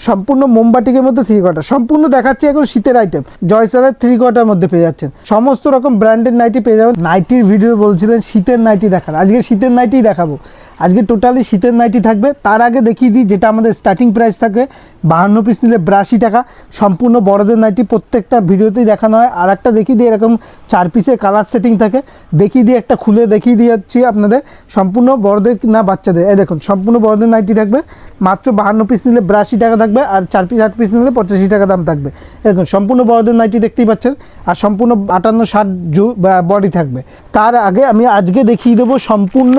সম্পূর্ণ মোমবাটিকের মধ্যে 3 কোয়ার্টার, সম্পূর্ণ দেখাচ্ছি এখন শীতের আইটেম। জয়সালের 3 কোয়ার্টার মধ্যে পেয়ে যাচ্ছেন, সমস্ত রকম ব্র্যান্ডের নাইটি পেয়ে যাবেন। নাইটির ভিডিও বলছিলেন শীতের নাইটি দেখান, আজকে শীতের নাইটিই দেখাবো। আজকে টোটালি শীতের নাইটি থাকবে। তার আগে দেখিয়ে দিই যেটা আমাদের স্টার্টিং প্রাইস থাকে 52 পিস নিলে 82 টাকা, সম্পূর্ণ বড়দের নাইটি প্রত্যেকটা ভিডিওতেই দেখানো হয়। আর একটা দেখিয়ে দিই এরকম 4 পিসের কালার সেটিং থাকে, দেখিয়ে দিয়ে একটা খুলে দেখিয়ে দিয়ে যাচ্ছি আপনাদের, সম্পূর্ণ বড়দের না বাচ্চাদের। এই দেখুন সম্পূর্ণ বড়দের নাইটি থাকবে, মাত্র 52 পিস নিলে 82 টাকা থাকবে, আর 4 পিস 8 পিস নিলে 85 টাকা দাম থাকবে। এরকম সম্পূর্ণ বড়দের নাইটি দেখতেই পাচ্ছেন, আর সম্পূর্ণ 58-60 বডি থাকবে। তার আগে আমি আজকে দেখিয়ে দেবো সম্পূর্ণ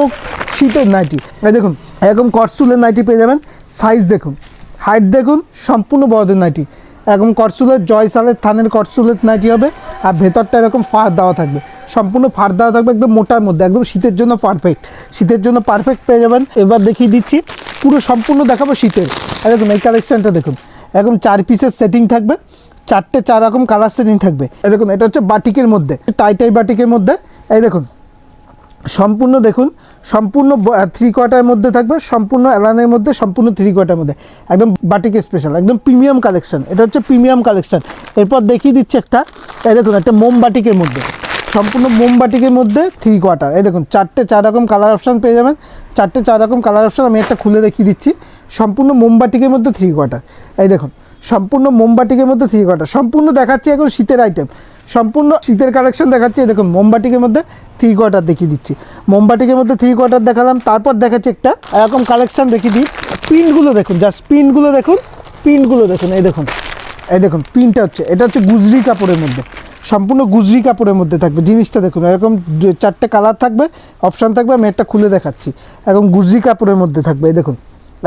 শীতের নাইটি। এই দেখুন এরকম কটসুলের নাইটি পেয়ে যাবেন, সাইজ দেখুন, হাইট দেখুন, সম্পূর্ণ বড়দের নাইটি। এরকম কটসুলের জয়সালের থানের কটসুলের নাইটি হবে, আর ভেতরটা এরকম ফার দেওয়া থাকবে, সম্পূর্ণ ফার দেওয়া থাকবে, একদম মোটার মধ্যে, একদম শীতের জন্য পারফেক্ট, শীতের জন্য পারফেক্ট পেয়ে যাবেন। এবার দেখিয়ে দিচ্ছি পুরো সম্পূর্ণ দেখাবো শীতের। আর দেখুন এই কালেকশনটা দেখুন, এরকম 4 পিসের সেটিং থাকবে, 4টে 4 রকম কালার সেটিং থাকবে। এই দেখুন এটা হচ্ছে বাটিকের মধ্যে, টাই বাটিকের মধ্যে। এই দেখুন সম্পূর্ণ দেখুন, সম্পূর্ণ 3 কোয়ার্টারের মধ্যে থাকবে, সম্পূর্ণ এলানের মধ্যে, সম্পূর্ণ 3 কোয়ার্টারের মধ্যে, একদম বাটিক স্পেশাল, একদম প্রিমিয়াম কালেকশন। এটা হচ্ছে প্রিমিয়াম কালেকশন। এরপর দেখিয়ে দিচ্ছে একটা, এই দেখুন একটা মোমবাটিকের মধ্যে, সম্পূর্ণ মোমবাটিকের মধ্যে 3 কোয়ার্টার। এই দেখুন 4টে 4 রকম কালার অপশান পেয়ে যাবেন, 4টে 4 রকম কালার অপশান। আমি একটা খুলে দেখিয়ে দিচ্ছি, সম্পূর্ণ মোমবাটিকের মধ্যে 3 কোয়ার্টার। এই দেখুন সম্পূর্ণ মোমবাটিকের মধ্যে 3 কোয়ার্টার, সম্পূর্ণ দেখাচ্ছি এখন শীতের আইটেম, সম্পূর্ণ শীতের কালেকশন দেখাচ্ছি। দেখুন মোমবাটিকের মধ্যে 3 কোয়ার্টার দেখিয়ে দিচ্ছি, মোমবাটিকের মধ্যে 3 কোয়ার্টার দেখালাম। তারপর দেখাচ্ছি একটা এরকম কালেকশন দেখিয়ে দিই। প্রিন্টগুলো দেখুন, জাস্ট প্রিন্টগুলো দেখুন, প্রিন্টগুলো দেখুন। এই দেখুন, এই দেখুন প্রিন্টটা হচ্ছে, এটা হচ্ছে গুজরি কাপড়ের মধ্যে, সম্পূর্ণ গুজরি কাপড়ের মধ্যে থাকবে। জিনিসটা দেখুন এরকম 4টে কালার থাকবে, অপশান থাকবে। আমি একটা খুলে দেখাচ্ছি, এরকম গুজরি কাপড়ের মধ্যে থাকবে। এই দেখুন,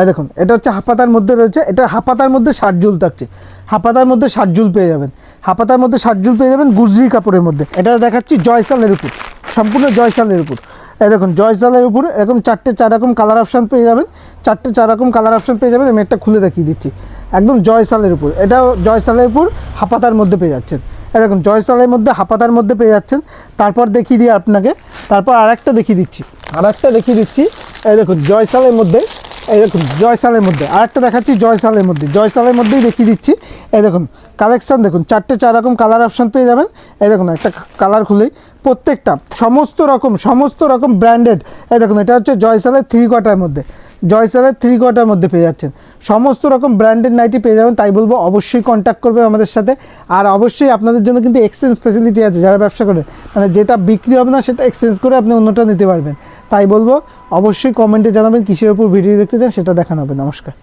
এই দেখুন এটা হচ্ছে হাফাতার মধ্যে রয়েছে, এটা হাফাতার মধ্যে 60 জুল থাকছে, হাফাতার মধ্যে 60 জুল পেয়ে যাবেন, হাফাতার মধ্যে 60 জুল পেয়ে যাবেন গুজরি কাপড়ের মধ্যে। এটা দেখাচ্ছি জয়সালের উপর, সম্পূর্ণ জয়সালের উপর। এই দেখুন জয়সালের উপর এরকম 4টে 4 রকম কালার অপশান পেয়ে যাবেন, 4টে 4 রকম কালার অপশান পেয়ে যাবেন। আমি একটা খুলে দেখিয়ে দিচ্ছি, একদম জয়সালের উপর, এটাও জয়সালের উপর হাফাতার মধ্যে পেয়ে যাচ্ছেন। এই দেখুন জয়সালের মধ্যে হাফাতার মধ্যে পেয়ে যাচ্ছেন। তারপর দেখিয়ে দিই আপনাকে, তারপর আরেকটা দেখিয়ে দিচ্ছি, এই দেখুন জয়সালের মধ্যে, এই দেখুন জয়সালের মধ্যে আরেকটা দেখাচ্ছি, জয়সালের মধ্যে, জয়সালের মধ্যেই দেখিয়ে দিচ্ছি। এই দেখুন কালেকশান দেখুন, 4টে 4 রকম কালার অপশান পেয়ে যাবেন। এই দেখুন একটা কালার খুলেই প্রত্যেকটা সমস্ত রকম ব্র্যান্ডেড। এই দেখুন এটা হচ্ছে জয়সালের 3 কোয়ার্টারের মধ্যে, জয়সালের 3 কোয়ার্টারের মধ্যে পেয়ে যাচ্ছেন, সমস্ত রকম ব্র্যান্ডেড নাইটি পেয়ে যাবেন। তাই বলবো অবশ্যই কন্ট্যাক্ট করবেন আমাদের সাথে। আর অবশ্যই আপনাদের জন্য কিন্তু এক্সচেঞ্জ ফেসিলিটি আছে, যারা ব্যবসা করে, মানে যেটা বিক্রি হবে না সেটা এক্সচেঞ্জ করে আপনি অন্যটা নিতে পারবেন। তাই বলবো অবশ্যই কমেন্টে জানাবেন কিসের উপর ভিডিও দেখতে চান, সেটা দেখানো হবে। নমস্কার।